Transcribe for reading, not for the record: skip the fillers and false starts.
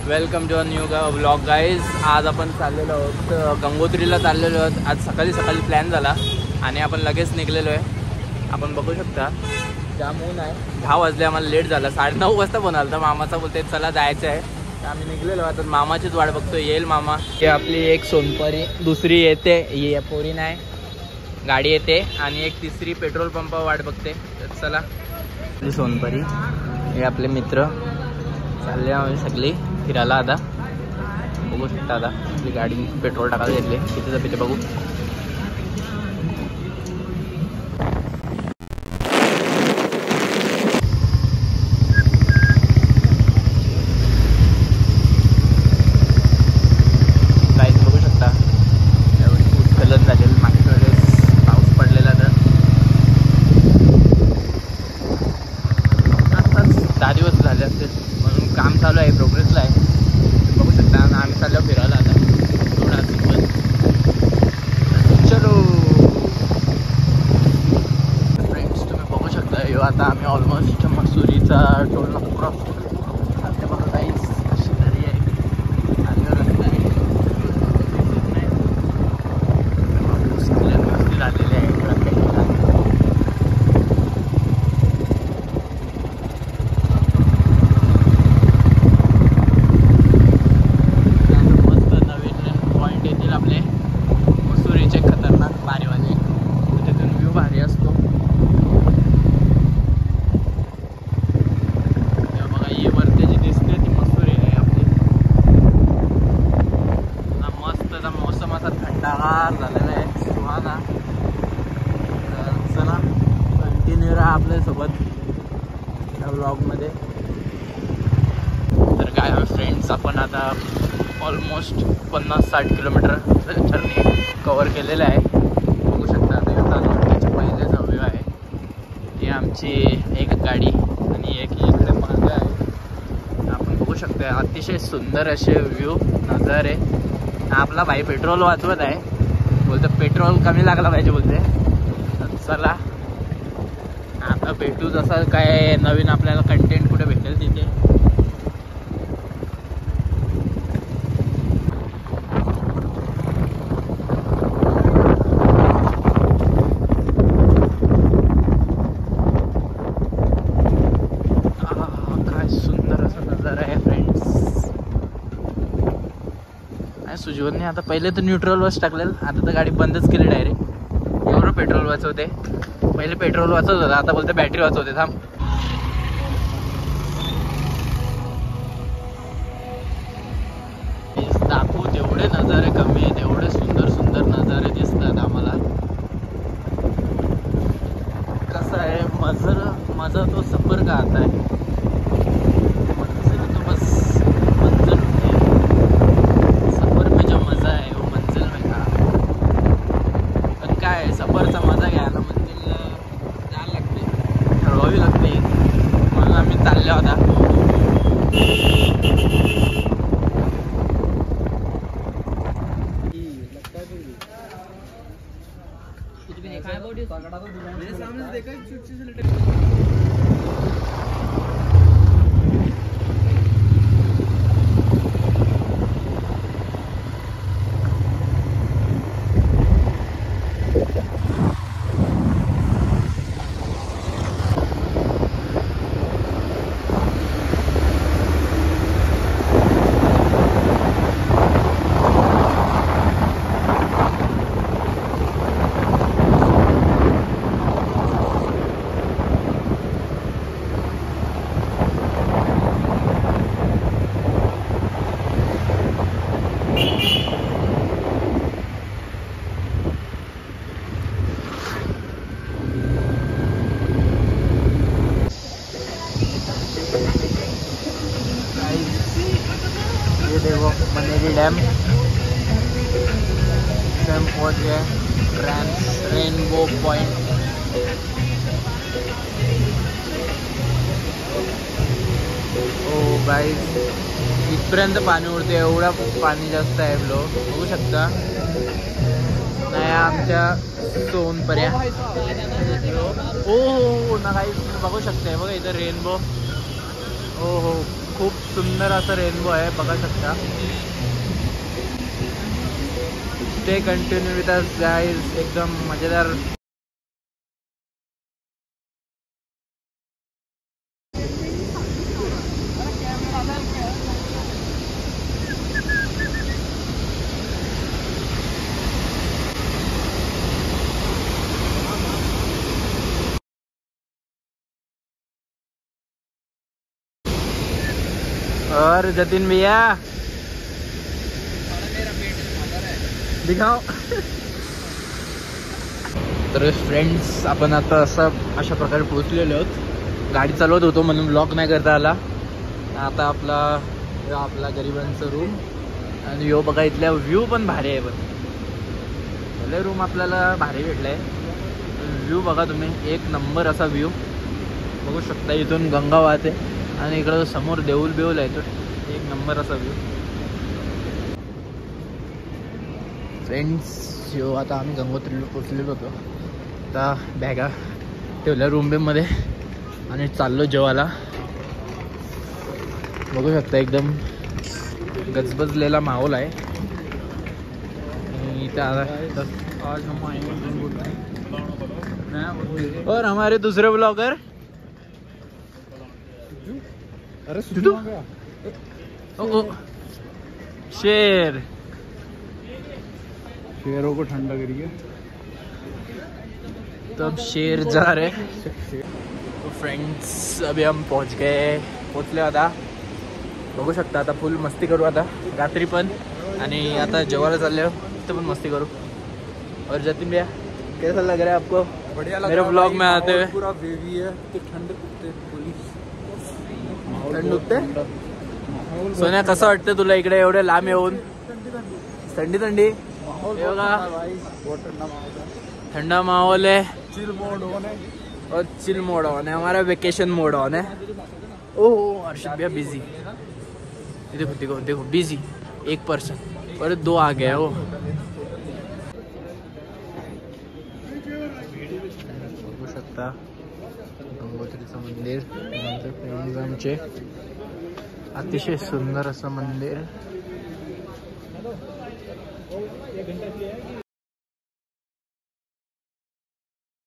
Welcome to a new vlog guys. आज आपण चाललेलो आहोत गंगोत्रीला चाललेलो आहोत. आज सकाळी सकाळी प्लॅन झाला आणि आपण लगेच निघलेलो आहे. आपण बघू शकता जाम ऊन आहे. 10 वाजले, आम्हाला लेट झाला. 9:30 वाजता फोन आला तर मामाचा बोलते चला जायचं आहे. तर आम्ही निघलेलो. आता मामाचीच वाट बघतो, येईल मामा. हे आपली एक सोनपरी, दुसरी येते ये पोरी नाही गाडी येते आणि एक तिसरी पेट्रोल पंपावर वाट बघते. तर चला सोनपरी, हे आपले मित्र चालले आम्ही सगळी फिरायला. आता बघू शकता, आता आपली गाडी पेट्रोल टाकायला घेतले. किती जपिते बघू. गाईज बघू शकता एवढी भूस्खलन झालेली. मागच्या वेळेस पाऊस पडलेला तर आत्ताच 10 दिवस झाले असतील. म्हणून काम चालू आहे, प्रोग्रेसला आहे. बघू शकता आम्ही चाललो फिरायला आता थोडा सिंपल. चलो फ्रेंड्स, तुम्ही बघू शकता यो आता आम्ही ऑलमोस्ट मसुरीचा टोल क्रॉस केलो. आता बघा काहीच कशी तरी आहे आणि रस्ता आहे झालेले आहे. थंडागार झालेला आहे, सुहाना. चला कंटिन्यू राहा आपल्यासोबत या व्लॉगमध्ये. तर काय फ्रेंड्स, आपण आता ऑलमोस्ट 50-60 किलोमीटर जर्नी कवर केलेलं आहे. बघू शकता आता त्याचे पहिले व्ह्यू आहे. ही आमची एक गाडी आणि एक इकडे मार्ग आहे. आपण बघू शकता अतिशय सुंदर असे व्ह्यू नजारे. आपला भाई पेट्रोल वाचवत आहे, बोलतो पेट्रोल कमी लागला पाहिजे बोलते. चला आता भेटू, जसं काय नवीन आपल्याला कंटेंट कुठे भेटेल तिथे. काय सुंदर असा नजारा आहे फ्रेंड्स. सुजवनने आता पहिले तर न्यूट्रलवरच टाकलेलं, आता तर गाडी बंदच केली डायरेक्ट. एवढं पेट्रोल वाचवते. पहिले पेट्रोल वाचवत होता, आता बोलते बॅटरी वाचवते. थांब दाखवू तेवढे नजारे कमी आहेत. एवढे सुंदर सुंदर नजारे दिसतात आम्हाला. कसं आहे मजा तो सफर का आता है. सफरचा मजा घ्यायला मंजिल जायला लागते, ठरवावी लागते. म्हणून आम्ही चाललो होता. ये देखो मनेरी डैम पहुंच गए. Rainbow point. ओ गाइस, इथपर्यंत पाणी उडते. एवढा पाणी जास्त आहे. बघू शकता. नाही आमच्या सोनपर्या. हो हो ना गाइस, बघू शकता. बघा इथं रेनबो. हो हो खूप सुंदर असं रेनबो आहे, बघा शकता. Stay continue with us guys, एकदम मजेदार. और जतिन भैया दिखाओ. तर फ्रेंड्स, आपण आता अशा प्रकारे पोहोचलेलो आहोत. गाडी चालवत होतो म्हणून ब्लॉग नाही करता आला. आता आपला गरिबांचं रूम, आणि यो बघा, इथल्या व्ह्यू पण भारी आहे. पण भले रूम आपल्याला भारी भेटलाय. व्ह्यू बघा तुम्ही, एक नंबर असा व्ह्यू बघू शकता. इथून गंगा वाहते आणि इकडं समोर देऊल आहे, तो एक नंबर असा व्ह्यू. फ्रेंड्स, यो आता आम्ही गंगोत्रीला पोचलेलो होतो. आता बॅगा ठेवल्या रूममध्ये आणि चाललो जेवायला. बघू शकता एकदम गजबजलेला माहोल आहे. और हमारे दूसरे ब्लॉगर सिद्धू, शेरों को ठंडा करिए. तो अब शेर जा रहे. तो फ्रेंड्स, अभी हम पोचले आता. बघू शकता, आता फुल मस्ती करू आता रात्री पण, आणि आता जेवायला चालले तिथं पण मस्ती करू. और जतिन भैया, कैसा लग रहा है आपको? बढ़िया लग मेरे ब्लॉग में आते हुए. पूरा वेवी है, ठंड सोन्या, कसं वाटतं तुला इकडे एवढे लांब येऊन? थंडी थंडी ठंडा माहौल है. चिल मोड ऑन है, और चिल मोड ऑन है. हमारा वेकेशन मोड ऑन है. ओह, अर्षद भैया बिजी. देखो देखो देखो, बिजी 1%, और 2 आ गया वो. बघू शकता गंगोत्रीचं मंदिर, फ्रेंड्स आमचे. अतिशय सुंदर असं मंदिर.